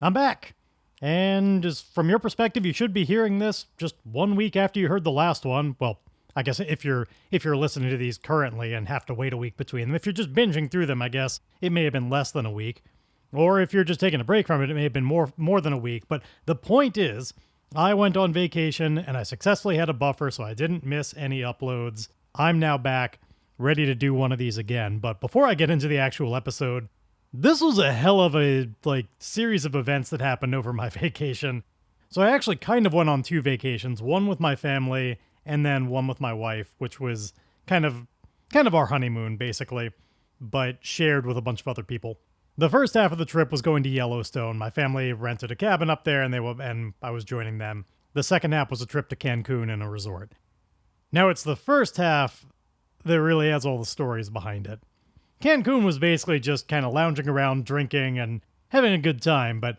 I'm back. And just from your perspective, you should be hearing this just 1 week after you heard the last one. Well, I guess if you're listening to these currently and have to wait a week between them. If you're just binging through them, I guess it may have been less than a week. Or if you're just taking a break from it, it may have been more than a week. But the point is, I went on vacation and I successfully had a buffer, so I didn't miss any uploads. I'm now back, ready to do one of these again. But before I get into the actual episode, this was a hell of a series of events that happened over my vacation. So I actually kind of went on two vacations, one with my family and then one with my wife, which was kind of our honeymoon basically, but shared with a bunch of other people. The first half of the trip was going to Yellowstone. My family rented a cabin up there and I was joining them. The second half was a trip to Cancun and a resort. Now it's the first half that really has all the stories behind it. Cancun was basically just kind of lounging around, drinking, and having a good time, but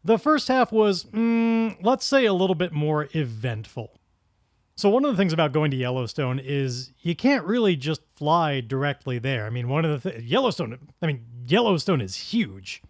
the first half was, let's say, a little bit more eventful. So one of the things about going to Yellowstone is you can't really just fly directly there. I mean, Yellowstone is huge.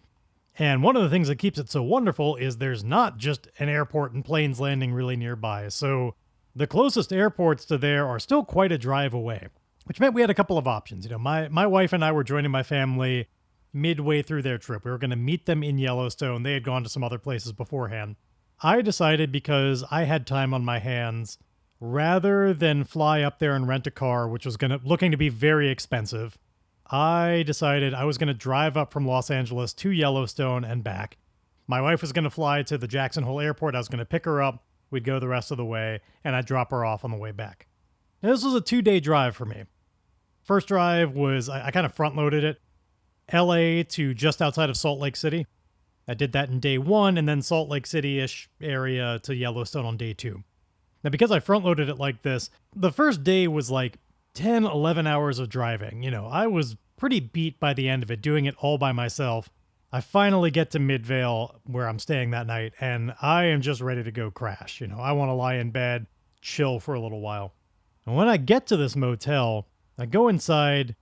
And one of the things that keeps it so wonderful is there's not just an airport and planes landing really nearby. So the closest airports to there are still quite a drive away, which meant we had a couple of options. You know, my wife and I were joining my family midway through their trip. We were going to meet them in Yellowstone. They had gone to some other places beforehand. I decided, because I had time on my hands, rather than fly up there and rent a car, which was looking to be very expensive, I decided I was going to drive up from Los Angeles to Yellowstone and back. My wife was going to fly to the Jackson Hole Airport. I was going to pick her up. We'd go the rest of the way, and I'd drop her off on the way back. Now, this was a 2-day drive for me. First drive was, I kind of front-loaded it, LA to just outside of Salt Lake City. I did that in day one, and then Salt Lake City-ish area to Yellowstone on day two. Now, because I front-loaded it like this, the first day was like 10, 11 hours of driving. You know, I was pretty beat by the end of it, doing it all by myself. I finally get to Midvale, where I'm staying that night, and I am just ready to go crash. You know, I want to lie in bed, chill for a little while. And when I get to this motel, I go inside,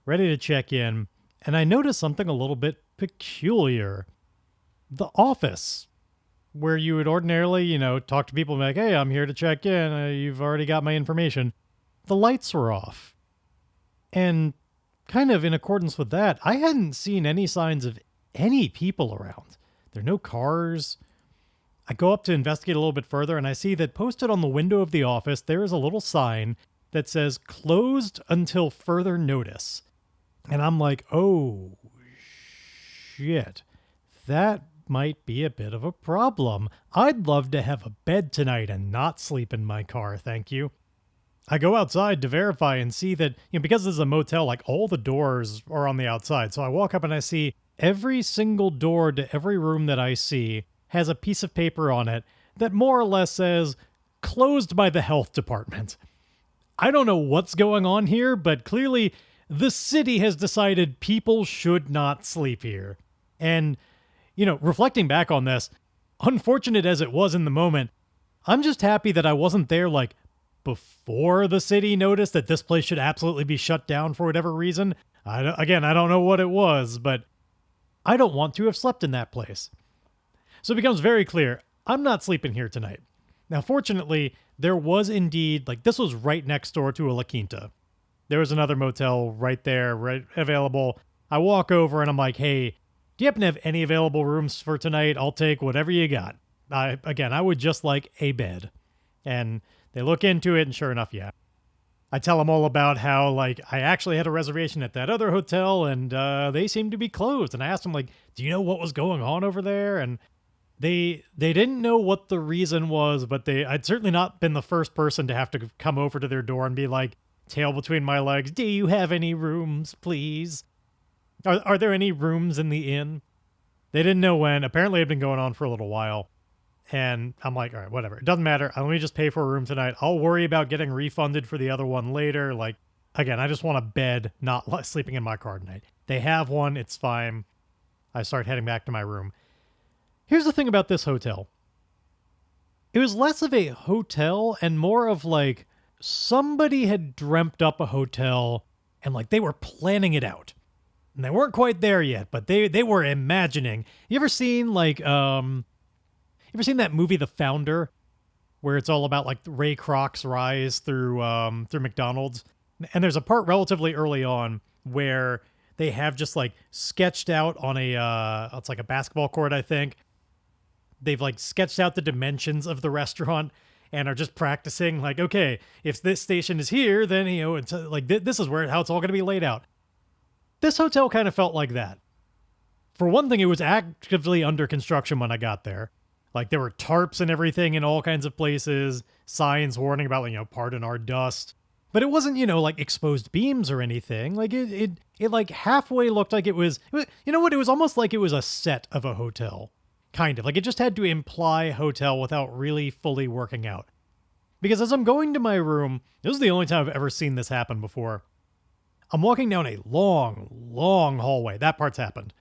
ready to check in, and I notice something a little bit peculiar. The office, where you would ordinarily, you know, talk to people and be like, hey, I'm here to check in. You've already got my information. The lights were off. And kind of in accordance with that, I hadn't seen any signs of any people around. There are no cars. I go up to investigate a little bit further, and I see that posted on the window of the office, there is a little sign that says closed until further notice. And I'm like, oh, shit. That might be a bit of a problem. I'd love to have a bed tonight and not sleep in my car, thank you. I go outside to verify and see that, you know, because this is a motel, like all the doors are on the outside. So I walk up and I see every single door to every room that I see has a piece of paper on it that more or less says closed by the health department. I don't know what's going on here, but clearly the city has decided people should not sleep here. And, you know, reflecting back on this, unfortunate as it was in the moment, I'm just happy that I wasn't there like before the city noticed that this place should absolutely be shut down for whatever reason. I don't know what it was, but I don't want to have slept in that place. So it becomes very clear, I'm not sleeping here tonight. Now, fortunately, there was indeed, like, this was right next door to a La Quinta. There was another motel right there, right available. I walk over and I'm like, hey, do you happen to have any available rooms for tonight? I'll take whatever you got. I would just like a bed. And they look into it, and sure enough, yeah. I tell them all about how, like, I actually had a reservation at that other hotel, and they seemed to be closed. And I asked them, like, do you know what was going on over there? And they didn't know what the reason was, but I'd certainly not been the first person to have to come over to their door and be like, tail between my legs, do you have any rooms, please? Are there any rooms in the inn? They didn't know when. Apparently it had been going on for a little while. And I'm like, all right, whatever. It doesn't matter. Let me just pay for a room tonight. I'll worry about getting refunded for the other one later. Like, again, I just want a bed, not sleeping in my car tonight. They have one. It's fine. I start heading back to my room. Here's the thing about this hotel. It was less of a hotel and more of like somebody had dreamt up a hotel and like they were planning it out. And they weren't quite there yet, but they were imagining. You ever seen you ever seen that movie The Founder, where it's all about like Ray Kroc's rise through McDonald's? And there's a part relatively early on where they have just like sketched out on it's like a basketball court, I think. They've like sketched out the dimensions of the restaurant and are just practicing like, okay, if this station is here, then it's like this is how it's all going to be laid out. This hotel kind of felt like that. For one thing, it was actively under construction when I got there. Like there were tarps and everything in all kinds of places, signs warning about pardon our dust. But it wasn't, like exposed beams or anything. Like it like halfway looked like it was, you know what? It was almost like it was a set of a hotel. Kind of. Like it just had to imply hotel without really fully working out. Because as I'm going to my room, this is the only time I've ever seen this happen before. I'm walking down a long, long hallway. That part's happened.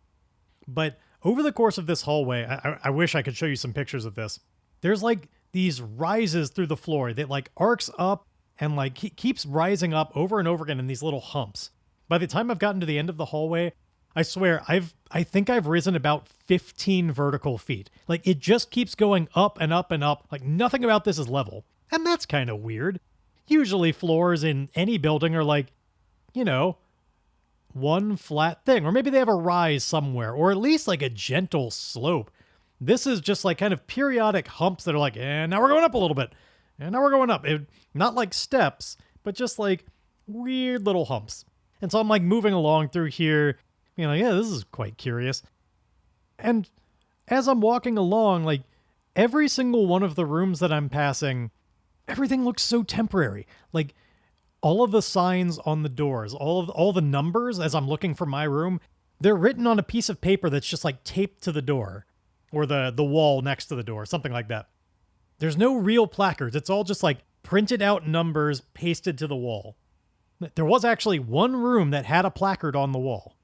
But over the course of this hallway, I wish I could show you some pictures of this. There's like these rises through the floor that like arcs up and like keeps rising up over and over again in these little humps. By the time I've gotten to the end of the hallway, I swear I think I've risen about 15 vertical feet. Like it just keeps going up and up and up. Like nothing about this is level. And that's kind of weird. Usually floors in any building are like, one flat thing, or maybe they have a rise somewhere, or at least like a gentle slope. This is just like kind of periodic humps that are like, and now we're going up a little bit, and now we're going up. Not like steps, but just like weird little humps. And so I'm like moving along through here, yeah, this is quite curious. And as I'm walking along, like every single one of the rooms that I'm passing, everything looks so temporary. Like all of the signs on the doors, all the numbers as I'm looking for my room, they're written on a piece of paper that's just like taped to the door or the wall next to the door, something like that. There's no real placards. It's all just like printed out numbers pasted to the wall. There was actually one room that had a placard on the wall.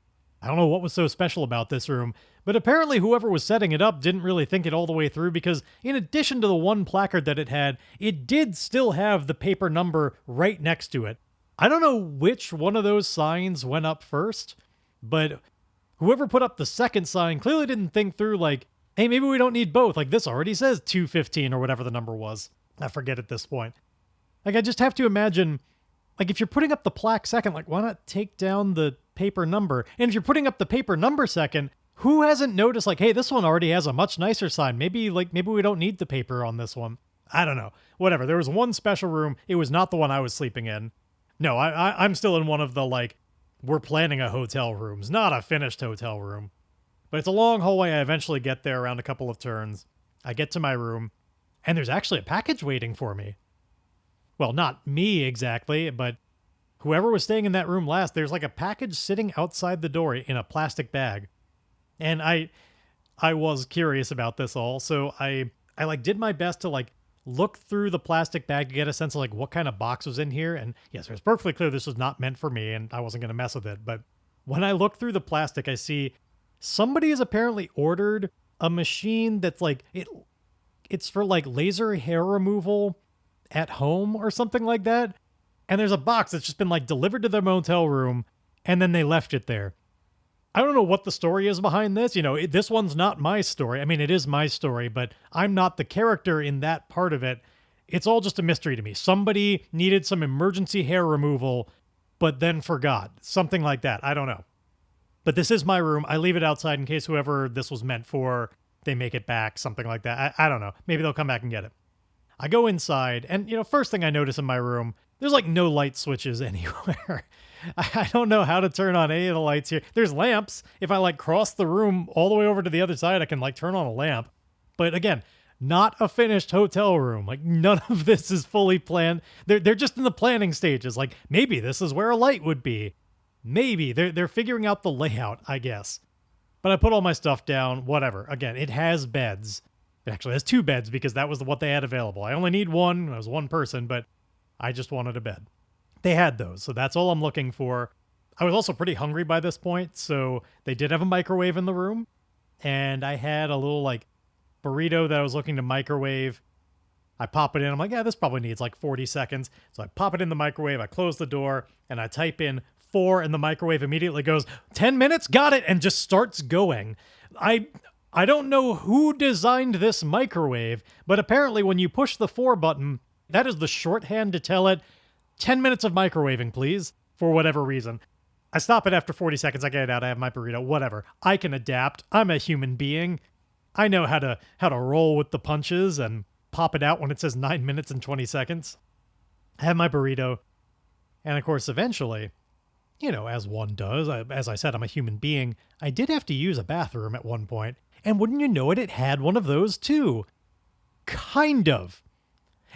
I don't know what was so special about this room, but apparently whoever was setting it up didn't really think it all the way through because in addition to the one placard that it did still have the paper number right next to it. I don't know which one of those signs went up first, but whoever put up the second sign clearly didn't think through like, hey, maybe we don't need both. Like this already says 215 or whatever the number was. I forget at this point. Like I just have to imagine, like if you're putting up the plaque second, like why not take down the paper number? And if you're putting up the paper number second, who hasn't noticed like, hey, this one already has a much nicer sign. Maybe we don't need the paper on this one. I don't know. Whatever. There was one special room. It was not the one I was sleeping in. No, I'm still in one of the like, we're planning a hotel rooms, not a finished hotel room. But it's a long hallway. I eventually get there around a couple of turns. I get to my room and there's actually a package waiting for me. Well, not me exactly, but whoever was staying in that room last, there's like a package sitting outside the door in a plastic bag. And I was curious about this all, so I like did my best to like look through the plastic bag to get a sense of like what kind of box was in here. And yes, it was perfectly clear this was not meant for me and I wasn't going to mess with it. But when I look through the plastic, I see somebody has apparently ordered a machine that's like, it's for like laser hair removal at home or something like that. And there's a box that's just been like delivered to their motel room and then they left it there. I don't know what the story is behind this. This one's not my story. I mean, it is my story, but I'm not the character in that part of it. It's all just a mystery to me. Somebody needed some emergency hair removal, but then forgot. Something like that. I don't know. But this is my room. I leave it outside in case whoever this was meant for, they make it back, something like that. I don't know. Maybe they'll come back and get it. I go inside, and, first thing I notice in my room, there's like no light switches anywhere. I don't know how to turn on any of the lights here. There's lamps. If I like cross the room all the way over to the other side, I can like turn on a lamp. But again, not a finished hotel room. Like none of this is fully planned. They're just in the planning stages. Like maybe this is where a light would be. Maybe they're figuring out the layout, I guess. But I put all my stuff down, whatever. Again, it has beds. It actually has 2 beds because that was what they had available. I only need one. I was one person, but I just wanted a bed. They had those, so that's all I'm looking for. I was also pretty hungry by this point, so they did have a microwave in the room, and I had a little, like, burrito that I was looking to microwave. I pop it in. I'm like, yeah, this probably needs, like, 40 seconds. So I pop it in the microwave, I close the door, and I type in 4 and the microwave immediately goes, 10 minutes? Got it! And just starts going. I don't know who designed this microwave, but apparently when you push the 4 button, that is the shorthand to tell it, 10 minutes of microwaving, please, for whatever reason. I stop it after 40 seconds, I get it out, I have my burrito, whatever. I can adapt. I'm a human being. I know how to roll with the punches and pop it out when it says 9 minutes and 20 seconds. I have my burrito. And of course, eventually, as one does, as I said, I'm a human being, I did have to use a bathroom at one point. And wouldn't you know it, it had one of those too. Kind of.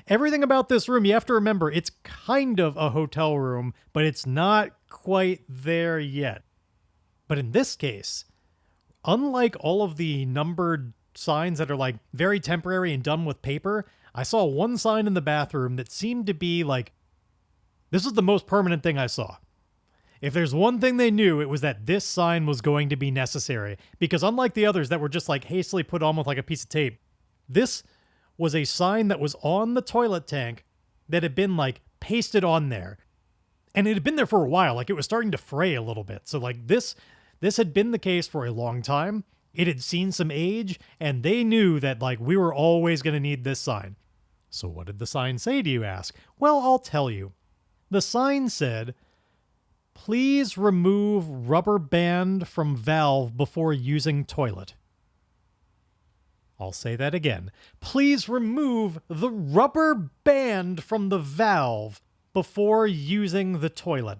Everything about this room, you have to remember, it's kind of a hotel room, but it's not quite there yet. But in this case, unlike all of the numbered signs that are like very temporary and done with paper, I saw one sign in the bathroom that seemed to be like, this is the most permanent thing I saw. If there's one thing they knew, it was that this sign was going to be necessary. Because unlike the others that were just like hastily put on with like a piece of tape, this was a sign that was on the toilet tank that had been like pasted on there. And it had been there for a while, like it was starting to fray a little bit. So like this had been the case for a long time. It had seen some age, and they knew that like we were always going to need this sign. So what did the sign say, do you ask? Well, I'll tell you. The sign said, please remove rubber band from valve before using toilet. I'll say that again. Please remove the rubber band from the valve before using the toilet.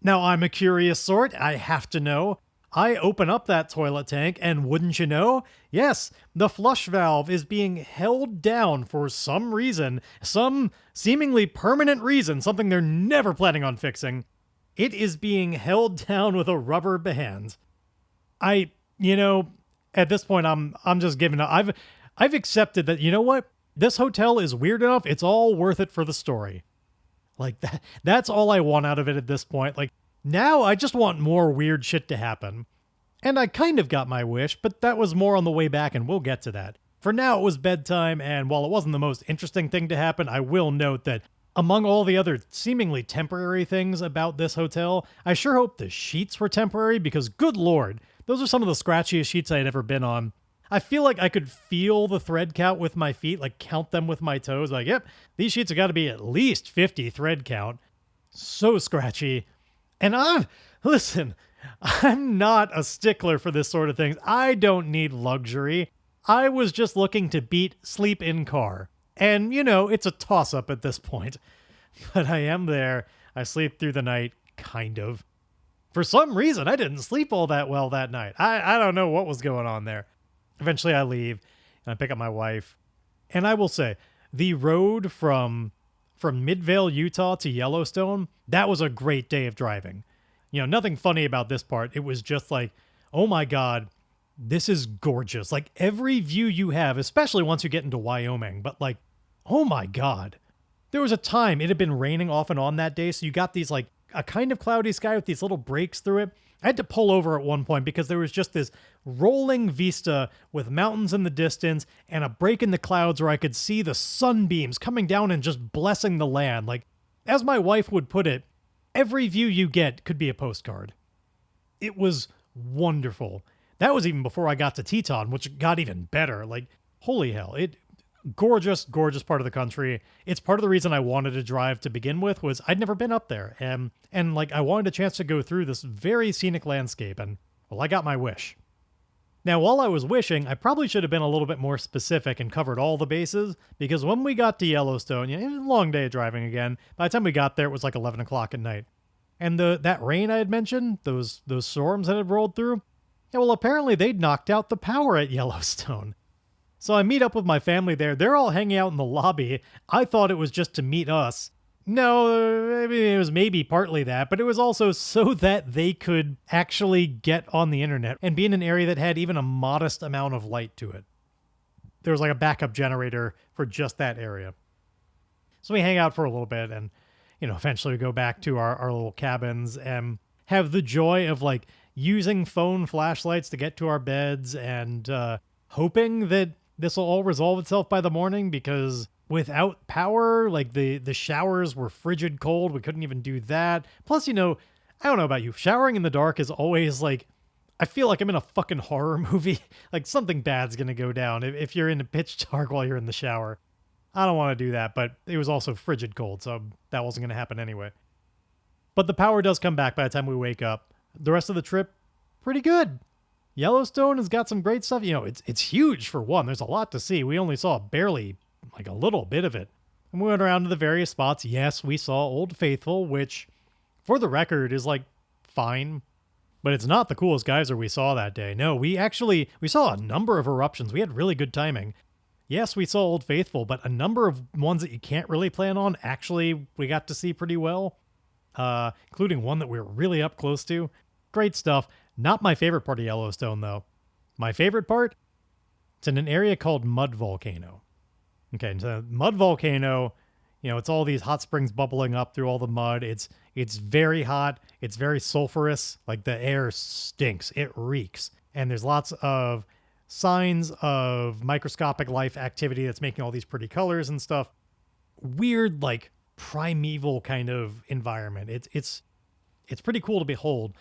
Now, I'm a curious sort. I have to know. I open up that toilet tank, and wouldn't you know? Yes, the flush valve is being held down for some reason, some seemingly permanent reason, something they're never planning on fixing. It is being held down with a rubber band. At this point, I'm just giving up. I've accepted that, you know what? This hotel is weird enough. It's all worth it for the story. Like that's all I want out of it at this point. Like now I just want more weird shit to happen. And I kind of got my wish, but that was more on the way back, and we'll get to that. For now, it was bedtime, and while it wasn't the most interesting thing to happen, I will note that among all the other seemingly temporary things about this hotel, I sure hope the sheets were temporary, because good lord, those are some of the scratchiest sheets I had ever been on. I feel like I could feel the thread count with my feet, like count them with my toes. Like, yep, these sheets have got to be at least 50 thread count. So scratchy. And listen, I'm not a stickler for this sort of thing. I don't need luxury. I was just looking to beat sleep in car. And, it's a toss-up at this point. But I am there. I sleep through the night, kind of. For some reason, I didn't sleep all that well that night. I don't know what was going on there. Eventually, I leave, and I pick up my wife. And I will say, the road from Midvale, Utah to Yellowstone, that was a great day of driving. Nothing funny about this part. It was just like, oh my God, this is gorgeous. Like every view you have, especially once you get into Wyoming, but like, oh my God. There was a time it had been raining off and on that day. So you got these like a kind of cloudy sky with these little breaks through it. I had to pull over at one point because there was just this rolling vista with mountains in the distance and a break in the clouds where I could see the sunbeams coming down and just blessing the land. Like, as my wife would put it, every view you get could be a postcard. It was wonderful. That was even before I got to Teton, which got even better. Like, holy hell. Gorgeous, gorgeous part of the country. It's part of the reason I wanted to drive to begin with was I'd never been up there. And like, I wanted a chance to go through this very scenic landscape. And, well, I got my wish. Now, while I was wishing, I probably should have been a little bit more specific and covered all the bases, because when we got to Yellowstone, it was a long day of driving again. By the time we got there, it was like 11 o'clock at night. And that rain I had mentioned, those storms that had rolled through, yeah, well, apparently they'd knocked out the power at Yellowstone. So I meet up with my family there. They're all hanging out in the lobby. I thought it was just to meet us. No, I mean, it was maybe partly that, but it was also so that they could actually get on the internet and be in an area that had even a modest amount of light to it. There was like a backup generator for just that area. So we hang out for a little bit and, eventually we go back to our little cabins and have the joy of like using phone flashlights to get to our beds and hoping that this will all resolve itself by the morning, because without power, like the showers were frigid cold. We couldn't even do that. Plus, I don't know about you. Showering in the dark is always like, I feel like I'm in a fucking horror movie. Like something bad's going to go down if you're in a pitch dark while you're in the shower. I don't want to do that, but it was also frigid cold, so that wasn't going to happen anyway. But the power does come back by the time we wake up. The rest of the trip, pretty good. Yellowstone has got some great stuff. You know, it's huge for one. There's a lot to see. We only saw barely, like a little bit of it. And we went around to the various spots. Yes, we saw Old Faithful, which, for the record, is like fine. But it's not the coolest geyser we saw that day. No, we saw a number of eruptions. We had really good timing. Yes, we saw Old Faithful, but a number of ones that you can't really plan on, actually, we got to see pretty well. Including one that we were really up close to. Great stuff. Not my favorite part of Yellowstone, though. My favorite part? It's in an area called Mud Volcano. Okay, so Mud Volcano, you know, it's all these hot springs bubbling up through all the mud. It's very hot. It's very sulfurous. Like, the air stinks. It reeks. And there's lots of signs of microscopic life activity that's making all these pretty colors and stuff. Weird, like, primeval kind of environment. It's pretty cool to behold.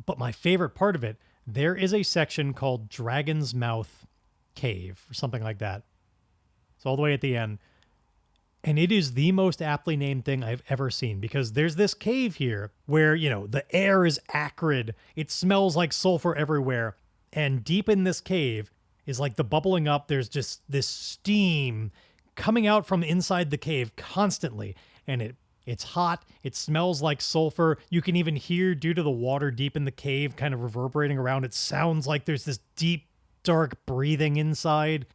But my favorite part of it, there is a section called Dragon's Mouth Cave or something like that. It's all the way at the end. And it is the most aptly named thing I've ever seen, because there's this cave here where, you know, the air is acrid. It smells like sulfur everywhere. And deep in this cave is like the bubbling up. There's just this steam coming out from inside the cave constantly. And it's hot. It smells like sulfur. You can even hear, due to the water deep in the cave kind of reverberating around, it sounds like there's this deep, dark breathing inside.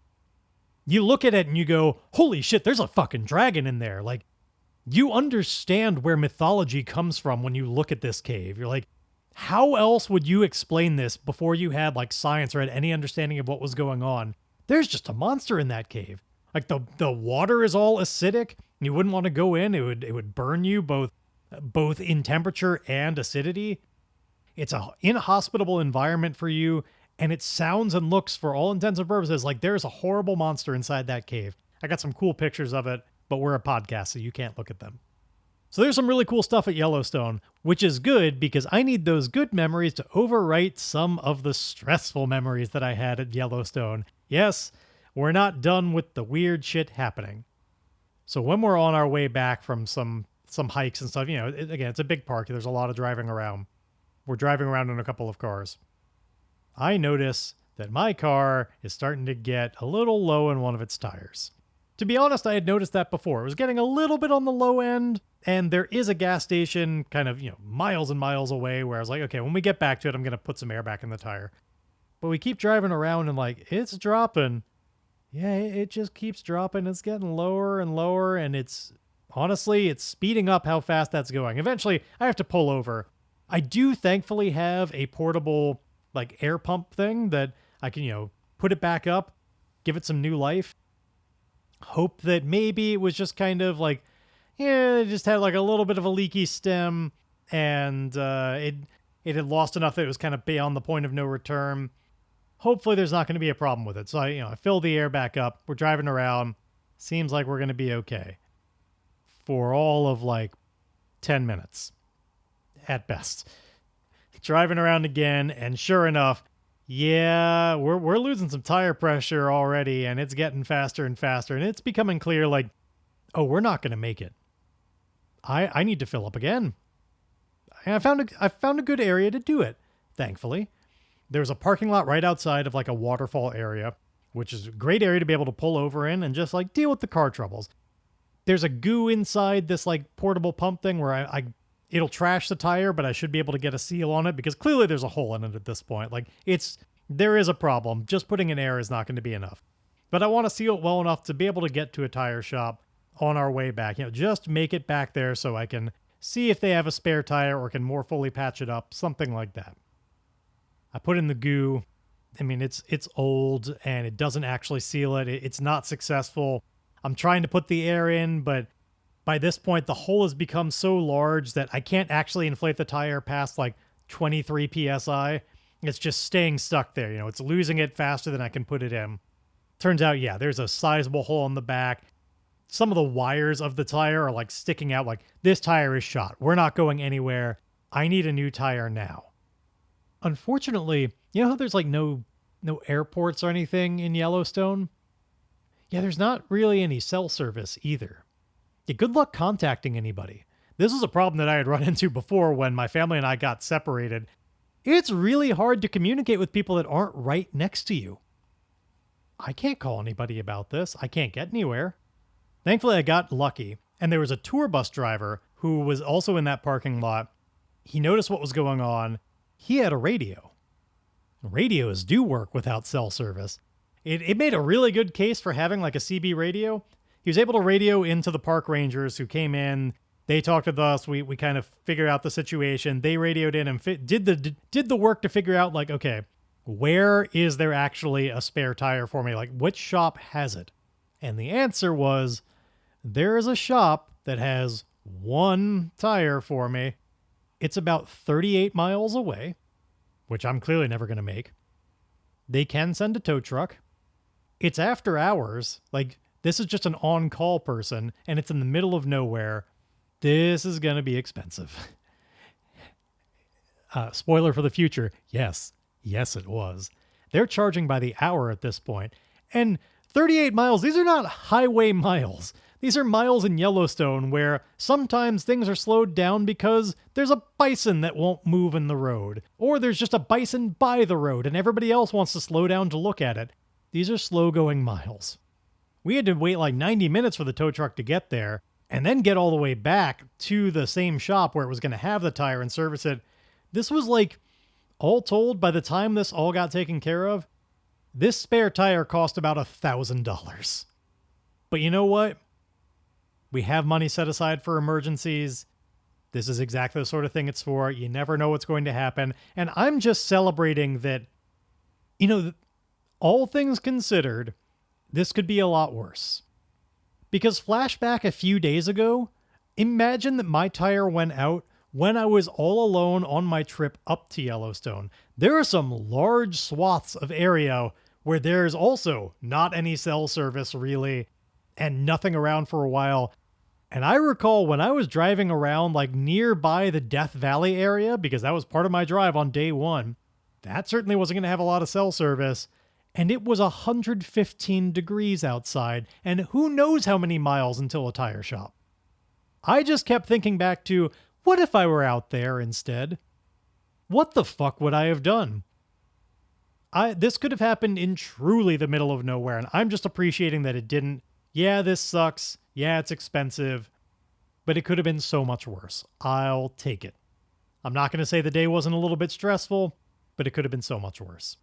You look at it and you go, holy shit, there's a fucking dragon in there. Like, you understand where mythology comes from when you look at this cave. You're like, how else would you explain this before you had like science or had any understanding of what was going on? There's just a monster in that cave. Like, the water is all acidic. You wouldn't want to go in. It would burn you both in temperature and acidity. It's a inhospitable environment for you, and it sounds and looks, for all intents and purposes, like there's a horrible monster inside that cave. I got some cool pictures of it, but we're a podcast, so you can't look at them. So there's some really cool stuff at Yellowstone, which is good because I need those good memories to overwrite some of the stressful memories that I had at Yellowstone. Yes, we're not done with the weird shit happening. So when we're on our way back from some hikes and stuff, you know, again, it's a big park. There's a lot of driving around. We're driving around in a couple of cars. I notice that my car is starting to get a little low in one of its tires. To be honest, I had noticed that before. It was getting a little bit on the low end, and there is a gas station kind of, you know, miles and miles away where I was like, okay, when we get back to it, I'm going to put some air back in the tire. But we keep driving around and like, it's dropping. Yeah, it just keeps dropping. It's getting lower and lower, and it's speeding up how fast that's going. Eventually, I have to pull over. I do thankfully have a portable like air pump thing that I can, you know, put it back up, give it some new life. Hope that maybe it was just kind of like, yeah, it just had like a little bit of a leaky stem, and it had lost enough that it was kind of beyond the point of no return. Hopefully there's not going to be a problem with it. So I fill the air back up. We're driving around. Seems like we're going to be okay for all of like 10 minutes at best. Driving around again, and sure enough, yeah, we're losing some tire pressure already, and it's getting faster and faster, and it's becoming clear like, oh, we're not going to make it. I need to fill up again. And I found a good area to do it, thankfully. There's a parking lot right outside of like a waterfall area, which is a great area to be able to pull over in and just like deal with the car troubles. There's a goo inside this like portable pump thing where it'll trash the tire, but I should be able to get a seal on it because clearly there's a hole in it at this point. Like there is a problem. Just putting in air is not going to be enough. But I want to seal it well enough to be able to get to a tire shop on our way back. Just make it back there so I can see if they have a spare tire or can more fully patch it up, something like that. I put in the goo. I mean, it's old and it doesn't actually seal it. It's not successful. I'm trying to put the air in, but by this point, the hole has become so large that I can't actually inflate the tire past like 23 PSI. It's just staying stuck there. It's losing it faster than I can put it in. Turns out, yeah, there's a sizable hole in the back. Some of the wires of the tire are like sticking out like this tire is shot. We're not going anywhere. I need a new tire now. Unfortunately, you know how there's like no airports or anything in Yellowstone? Yeah, there's not really any cell service either. Yeah, good luck contacting anybody. This was a problem that I had run into before when my family and I got separated. It's really hard to communicate with people that aren't right next to you. I can't call anybody about this. I can't get anywhere. Thankfully, I got lucky, and there was a tour bus driver who was also in that parking lot. He noticed what was going on. He had a radio. Radios do work without cell service. It made a really good case for having like a CB radio. He was able to radio into the park rangers who came in. They talked with us. We kind of figured out the situation. They radioed in and did the work to figure out like, okay, where is there actually a spare tire for me? Like, which shop has it? And the answer was, there is a shop that has one tire for me. It's about 38 miles away, which I'm clearly never going to make. They can send a tow truck. It's after hours. Like, this is just an on-call person, and it's in the middle of nowhere. This is going to be expensive. Spoiler for the future. Yes, it was. They're charging by the hour at this point. And 38 miles, these are not highway miles. These are miles in Yellowstone where sometimes things are slowed down because there's a bison that won't move in the road. Or there's just a bison by the road and everybody else wants to slow down to look at it. These are slow-going miles. We had to wait like 90 minutes for the tow truck to get there and then get all the way back to the same shop where it was going to have the tire and service it. This was like, all told, by the time this all got taken care of, this spare tire cost about $1,000. But you know what? We have money set aside for emergencies. This is exactly the sort of thing it's for. You never know what's going to happen. And I'm just celebrating that, you know, all things considered, this could be a lot worse. Because flashback a few days ago, imagine that my tire went out when I was all alone on my trip up to Yellowstone. There are some large swaths of area where there's also not any cell service really, and nothing around for a while. And I recall when I was driving around like nearby the Death Valley area, because that was part of my drive on day one, that certainly wasn't going to have a lot of cell service. And it was 115 degrees outside, and who knows how many miles until a tire shop. I just kept thinking back to, what if I were out there instead? What the fuck would I have done? This could have happened in truly the middle of nowhere, and I'm just appreciating that it didn't. Yeah, this sucks. Yeah, it's expensive. But it could have been so much worse. I'll take it. I'm not going to say the day wasn't a little bit stressful, but it could have been so much worse.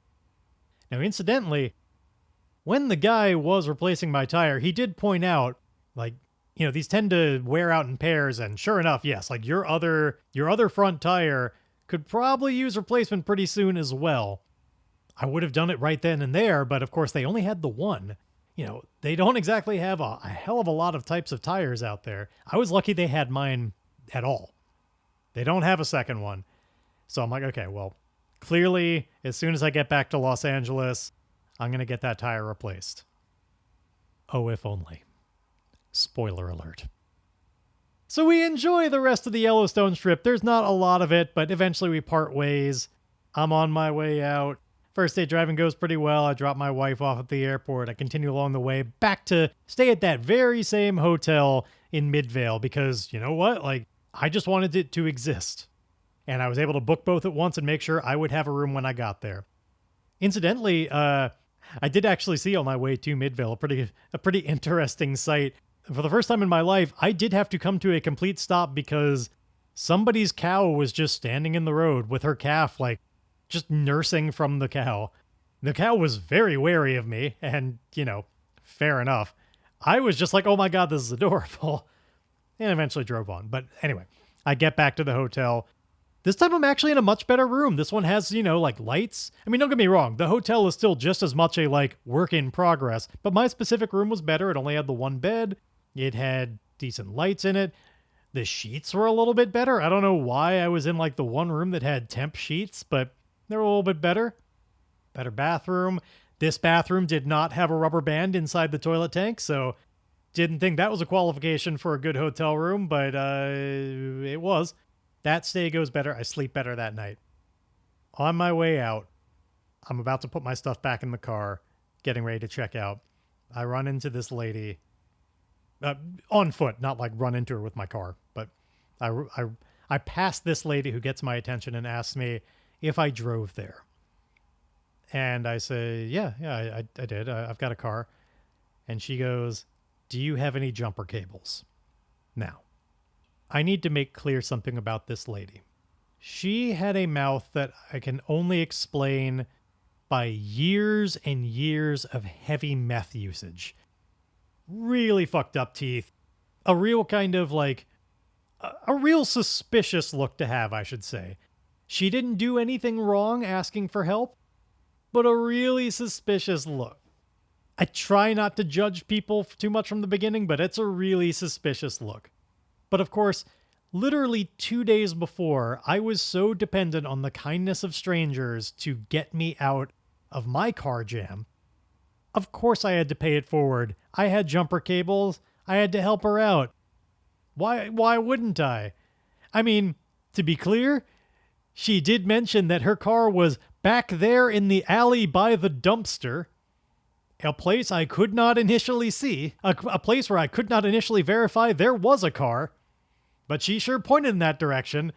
Now, incidentally, when the guy was replacing my tire, he did point out, like, you know, these tend to wear out in pairs, and sure enough, yes, like your other front tire could probably use replacement pretty soon as well. I would have done it right then and there, but of course they only had the one. You know, they don't exactly have a hell of a lot of types of tires out there. I was lucky they had mine at all. They don't have a second one. So I'm like, okay, well, clearly, as soon as I get back to Los Angeles, I'm going to get that tire replaced. Oh, if only. Spoiler alert. So we enjoy the rest of the Yellowstone Strip. There's not a lot of it, but eventually we part ways. I'm on my way out. First day driving goes pretty well. I drop my wife off at the airport. I continue along the way back to stay at that very same hotel in Midvale because, you know what? Like, I just wanted it to exist. And I was able to book both at once and make sure I would have a room when I got there. Incidentally, I did actually see on my way to Midvale a pretty interesting sight. For the first time in my life, I did have to come to a complete stop because somebody's cow was just standing in the road with her calf, like, just nursing from the cow. The cow was very wary of me, and, you know, fair enough. I was just like, oh my God, this is adorable. And eventually drove on. But anyway, I get back to the hotel. This time I'm actually in a much better room. This one has, you know, like lights. I mean, don't get me wrong. The hotel is still just as much a, like, work in progress. But my specific room was better. It only had the one bed. It had decent lights in it. The sheets were a little bit better. I don't know why I was in, like, the one room that had temp sheets, but they were a little bit better. Better bathroom. This bathroom did not have a rubber band inside the toilet tank, so didn't think that was a qualification for a good hotel room, but it was. That stay goes better. I sleep better that night. On my way out, I'm about to put my stuff back in the car, getting ready to check out. I run into this lady on foot, not like run into her with my car, but I pass this lady who gets my attention and asks me if I drove there. And I say, yeah, I did. I've got a car. And she goes, do you have any jumper cables? Now, I need to make clear something about this lady. She had a mouth that I can only explain by years and years of heavy meth usage. Really fucked up teeth. A real kind of like, a real suspicious look to have, I should say. She didn't do anything wrong asking for help, but a really suspicious look. I try not to judge people too much from the beginning, but it's a really suspicious look. But of course, literally 2 days before, I was so dependent on the kindness of strangers to get me out of my car jam. Of course I had to pay it forward. I had jumper cables. I had to help her out. Why wouldn't I? I mean, to be clear, she did mention that her car was back there in the alley by the dumpster. A place I could not initially see. A place where I could not initially verify there was a car. But she sure pointed in that direction.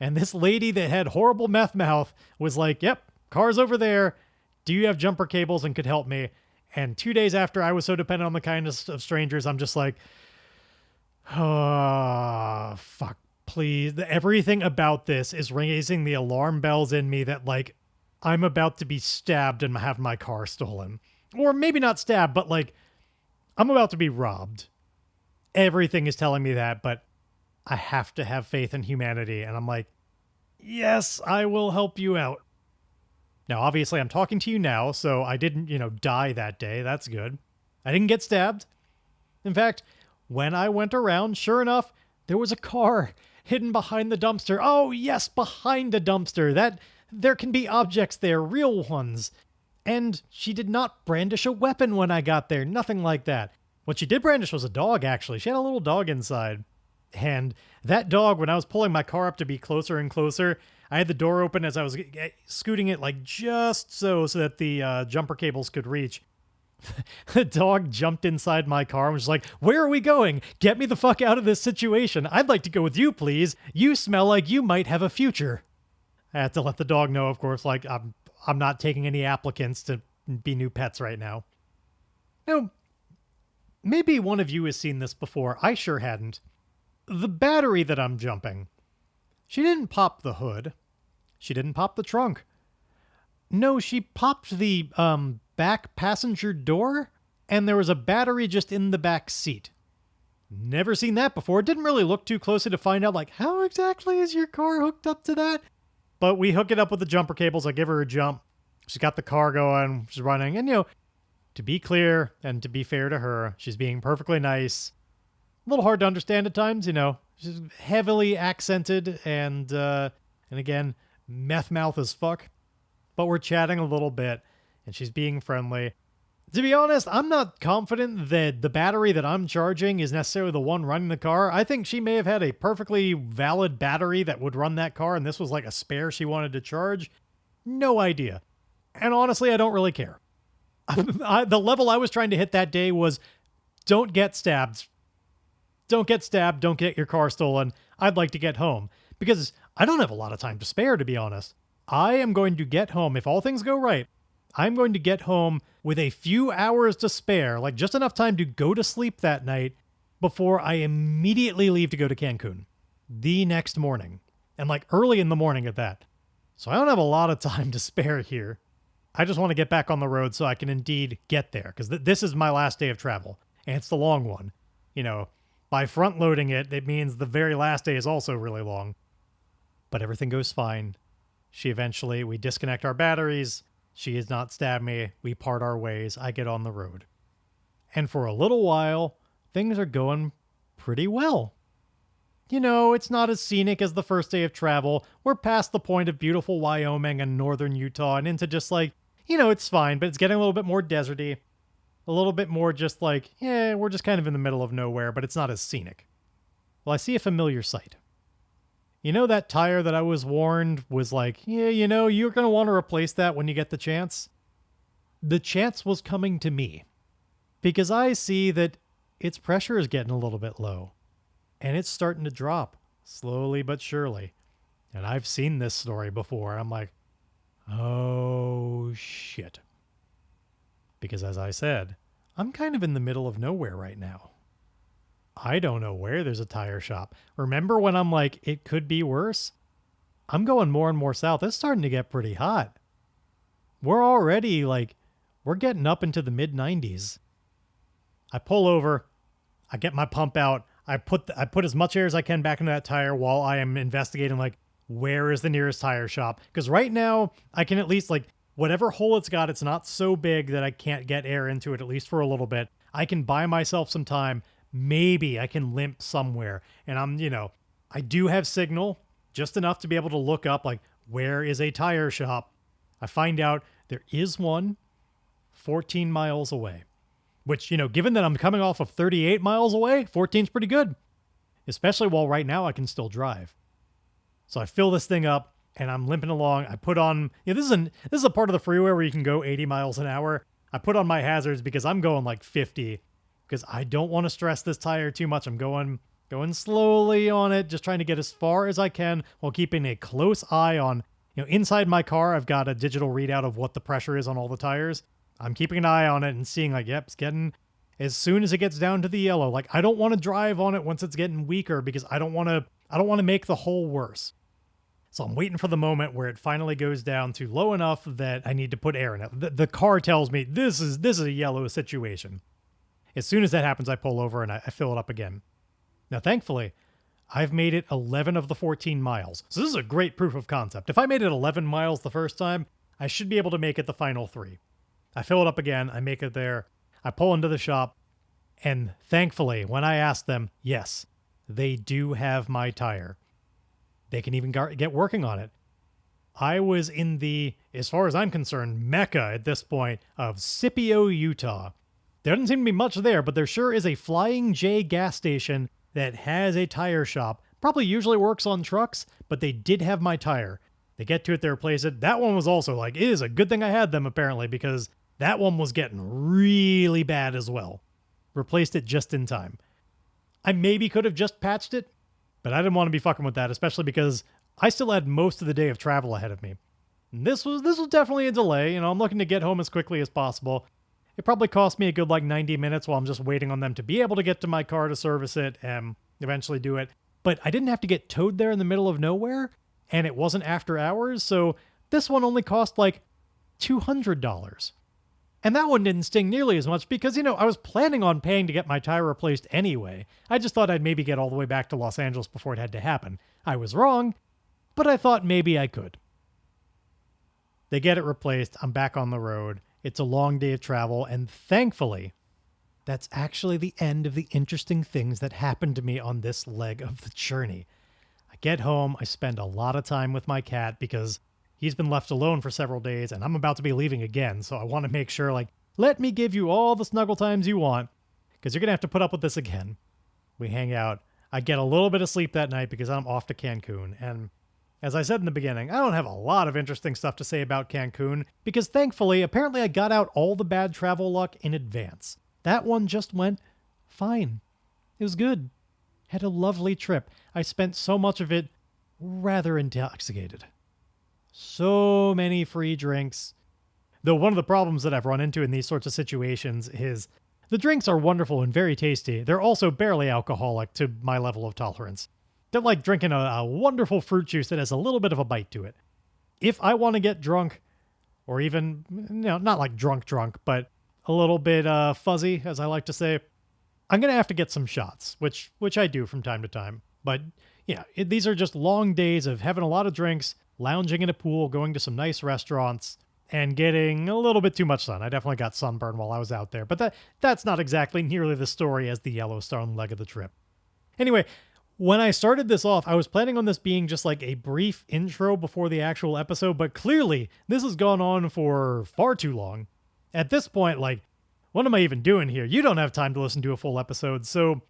And this lady that had horrible meth mouth was like, yep, car's over there. Do you have jumper cables and could help me? And 2 days after I was so dependent on the kindness of strangers, I'm just like, oh, fuck, please. Everything about this is raising the alarm bells in me that, like, I'm about to be stabbed and have my car stolen. Or maybe not stabbed, but, like, I'm about to be robbed. Everything is telling me that, but I have to have faith in humanity. And I'm like, yes, I will help you out. Now, obviously, I'm talking to you now, so I didn't, die that day. That's good. I didn't get stabbed. In fact, when I went around, sure enough, there was a car hidden behind the dumpster. Oh, yes, behind the dumpster. There can be objects there, real ones. And she did not brandish a weapon when I got there. Nothing like that. What she did brandish was a dog, actually. She had a little dog inside. And that dog, when I was pulling my car up to be closer and closer, I had the door open as I was scooting it like just so that the jumper cables could reach. The dog jumped inside my car and was like, where are we going? Get me the fuck out of this situation. I'd like to go with you, please. You smell like you might have a future. I had to let the dog know, of course, like I'm not taking any applicants to be new pets right now. Now, maybe one of you has seen this before. I sure hadn't. The battery that I'm jumping. She didn't pop the hood. She didn't pop the trunk. No, she popped the back passenger door, and there was a battery just in the back seat. Never seen that before. Didn't really look too closely to find out, like, how exactly is your car hooked up to that? But we hook it up with the jumper cables. I give her a jump. She's got the car going. She's running. And, to be clear and to be fair to her, she's being perfectly nice. A little hard to understand at times, She's heavily accented and again, meth mouth as fuck. But we're chatting a little bit, and she's being friendly. To be honest, I'm not confident that the battery that I'm charging is necessarily the one running the car. I think she may have had a perfectly valid battery that would run that car, and this was like a spare she wanted to charge. No idea. And honestly, I don't really care. The level I was trying to hit that day was, don't get stabbed. Don't get stabbed. Don't get your car stolen. I'd like to get home. Because I don't have a lot of time to spare, to be honest. I am going to get home, if all things go right, I'm going to get home with a few hours to spare, like just enough time to go to sleep that night before I immediately leave to go to Cancun the next morning. And like early in the morning at that. So I don't have a lot of time to spare here. I just want to get back on the road so I can indeed get there, because this is my last day of travel, and it's the long one. By front loading it, it means the very last day is also really long. But everything goes fine. We disconnect our batteries. She has not stabbed me. We part our ways. I get on the road. And for a little while, things are going pretty well. It's not as scenic as the first day of travel. We're past the point of beautiful Wyoming and northern Utah and into just like, it's fine, but it's getting a little bit more deserty. A little bit more just like, we're just kind of in the middle of nowhere, but it's not as scenic. Well, I see a familiar sight. You know that tire that I was warned was like, yeah, you're going to want to replace that when you get the chance? The chance was coming to me because I see that its pressure is getting a little bit low and it's starting to drop slowly but surely. And I've seen this story before. I'm like, oh shit. Because as I said, I'm kind of in the middle of nowhere right now. I don't know where there's a tire shop. Remember when I'm like, it could be worse? I'm going more and more south. It's starting to get pretty hot. We're already we're getting up into the mid 90s. I pull over. I get my pump out. I put as much air as I can back into that tire while I am investigating where is the nearest tire shop. Because right now I can at least whatever hole it's got, it's not so big that I can't get air into it, at least for a little bit. I can buy myself some time. Maybe I can limp somewhere. And I do have signal, just enough to be able to look up, where is a tire shop? I find out there is one 14 miles away. Which, given that I'm coming off of 38 miles away, 14's pretty good. Especially while right now I can still drive. So I fill this thing up, and I'm limping along. I put on, this is a part of the freeway where you can go 80 miles an hour. I put on my hazards because I'm going 50. Because I don't want to stress this tire too much. I'm going slowly on it, just trying to get as far as I can while keeping a close eye on, inside my car, I've got a digital readout of what the pressure is on all the tires. I'm keeping an eye on it and seeing yep, it's getting, as soon as it gets down to the yellow, I don't want to drive on it once it's getting weaker because I don't want to make the hole worse. So I'm waiting for the moment where it finally goes down to low enough that I need to put air in it. The car tells me this is a yellow situation. As soon as that happens, I pull over and I fill it up again. Now, thankfully, I've made it 11 of the 14 miles. So this is a great proof of concept. If I made it 11 miles the first time, I should be able to make it the final 3. I fill it up again. I make it there. I pull into the shop. And thankfully, when I ask them, yes, they do have my tire. They can even get working on it. I was in the, as far as I'm concerned, mecca at this point of Scipio, Utah. There doesn't seem to be much there, but there sure is a Flying J gas station that has a tire shop. Probably usually works on trucks, but they did have my tire. They get to it, they replace it. That one was also it is a good thing I had them apparently, because that one was getting really bad as well. Replaced it just in time. I maybe could have just patched it, but I didn't want to be fucking with that, especially because I still had most of the day of travel ahead of me. And this was definitely a delay. I'm looking to get home as quickly as possible. It probably cost me a good 90 minutes while I'm just waiting on them to be able to get to my car to service it and eventually do it. But I didn't have to get towed there in the middle of nowhere, and it wasn't after hours, so this one only cost $200. And that one didn't sting nearly as much because, I was planning on paying to get my tire replaced anyway. I just thought I'd maybe get all the way back to Los Angeles before it had to happen. I was wrong, but I thought maybe I could. They get it replaced. I'm back on the road. It's a long day of travel, and thankfully, that's actually the end of the interesting things that happened to me on this leg of the journey. I get home, I spend a lot of time with my cat because he's been left alone for several days, and I'm about to be leaving again, so I want to make sure, let me give you all the snuggle times you want, because you're going to have to put up with this again. We hang out. I get a little bit of sleep that night because I'm off to Cancun, and as I said in the beginning, I don't have a lot of interesting stuff to say about Cancun because thankfully, apparently I got out all the bad travel luck in advance. That one just went fine. It was good. Had a lovely trip. I spent so much of it rather intoxicated. So many free drinks. Though one of the problems that I've run into in these sorts of situations is the drinks are wonderful and very tasty. They're also barely alcoholic to my level of tolerance. They're like drinking a wonderful fruit juice that has a little bit of a bite to it. If I want to get drunk, or even, not drunk, but a little bit fuzzy, as I like to say, I'm going to have to get some shots, which I do from time to time. But yeah, these are just long days of having a lot of drinks, lounging in a pool, going to some nice restaurants, and getting a little bit too much sun. I definitely got sunburn while I was out there, but that's not exactly nearly the story as the Yellowstone leg of the trip. Anyway, when I started this off, I was planning on this being just a brief intro before the actual episode, but clearly this has gone on for far too long. At this point, what am I even doing here? You don't have time to listen to a full episode, so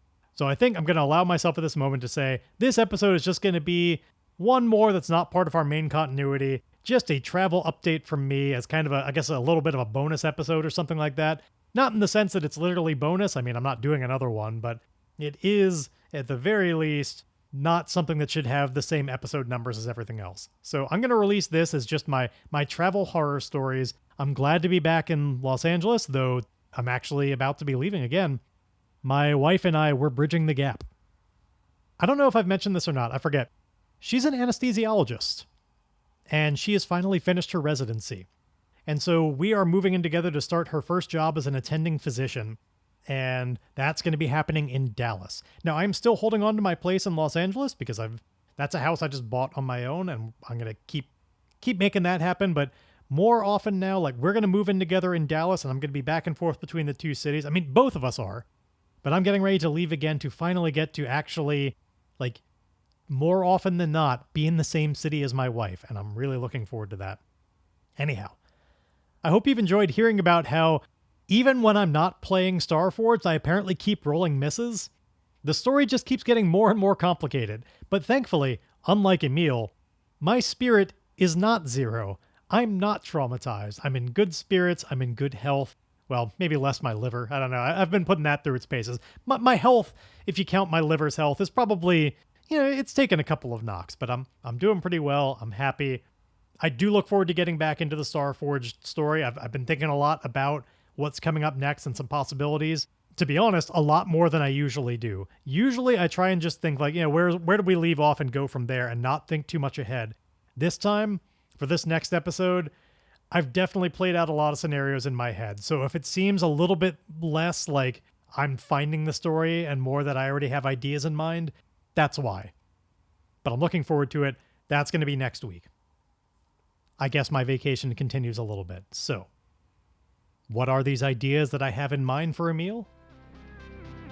I think I'm going to allow myself at this moment to say this episode is just going to be one more that's not part of our main continuity, just a travel update from me as kind of I guess a little bit of a bonus episode or something like that. Not in the sense that it's literally bonus. I mean, I'm not doing another one, but it is, at the very least, not something that should have the same episode numbers as everything else. So I'm going to release this as just my travel horror stories. I'm glad to be back in Los Angeles, though I'm actually about to be leaving again. My wife and I, we're bridging the gap. I don't know if I've mentioned this or not. I forget. She's an anesthesiologist, and she has finally finished her residency. And so we are moving in together to start her first job as an attending physician, and that's going to be happening in Dallas. Now, I'm still holding on to my place in Los Angeles because that's a house I just bought on my own, and I'm going to keep making that happen. But more often now, like, we're going to move in together in Dallas, and I'm going to be back and forth between the two cities. I mean, both of us are, but I'm getting ready to leave again to finally get to actually, like, more often than not, be in the same city as my wife, and I'm really looking forward to that. Anyhow, I hope you've enjoyed hearing about how, even when I'm not playing Starforged, I apparently keep rolling misses. The story just keeps getting more and more complicated, but thankfully, unlike Emil, my spirit is not zero. I'm not traumatized. I'm in good spirits. I'm in good health. Well, maybe less my liver. I don't know. I've been putting that through its paces. My health, if you count my liver's health, is probably, it's taken a couple of knocks, but I'm doing pretty well. I'm happy. I do look forward to getting back into the Starforged story. I've been thinking a lot about what's coming up next and some possibilities. To be honest, a lot more than I usually do. Usually I try and just think like, where do we leave off and go from there and not think too much ahead. This time, for this next episode, I've definitely played out a lot of scenarios in my head. So if it seems a little bit less like I'm finding the story and more that I already have ideas in mind, that's why. But I'm looking forward to it. That's going to be next week. I guess my vacation continues a little bit. So, what are these ideas that I have in mind for Emil?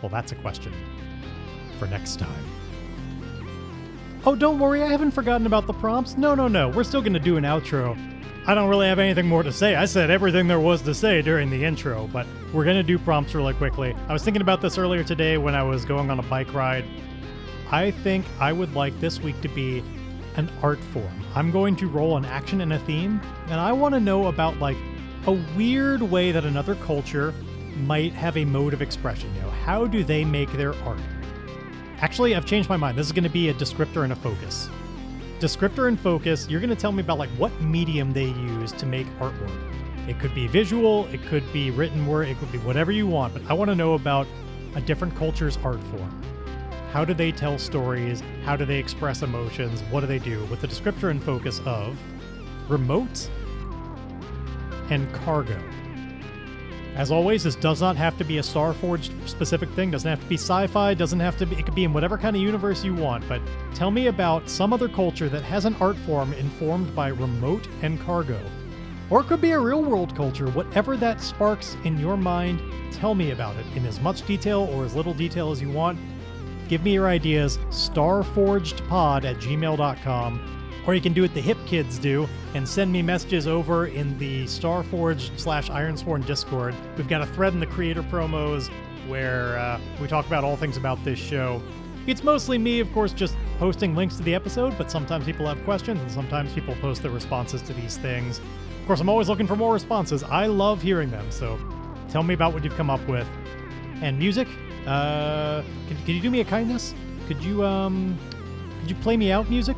Well, that's a question for next time. Oh, don't worry, I haven't forgotten about the prompts. No. We're still going to do an outro. I don't really have anything more to say. I said everything there was to say during the intro, but we're going to do prompts really quickly. I was thinking about this earlier today when I was going on a bike ride. I think I would like this week to be an art form. I'm going to roll an action and a theme, and I want to know about like a weird way that another culture might have a mode of expression. How do they make their art? Actually, I've changed my mind. This is going to be a descriptor and a focus. Descriptor and focus, you're going to tell me about like what medium they use to make artwork. It could be visual, it could be written word, it could be whatever you want, but I want to know about a different culture's art form. How do they tell stories? How do they express emotions? What do they do? With the descriptor and focus of remote and cargo. As always, this does not have to be a Starforged specific thing, doesn't have to be sci-fi, doesn't have to be, it could be in whatever kind of universe you want, but tell me about some other culture that has an art form informed by remote and cargo. Or it could be a real-world culture, whatever that sparks in your mind, tell me about it in as much detail or as little detail as you want. Give me your ideas, starforgedpod@gmail.com. Or you can do what the hip kids do and send me messages over in the Starforged/Ironsworn Discord. We've got a thread in the creator promos where we talk about all things about this show. It's mostly me, of course, just posting links to the episode, but sometimes people have questions and sometimes people post their responses to these things. Of course, I'm always looking for more responses. I love hearing them, so tell me about what you've come up with. And music? Could you do me a kindness? Could you play me out music?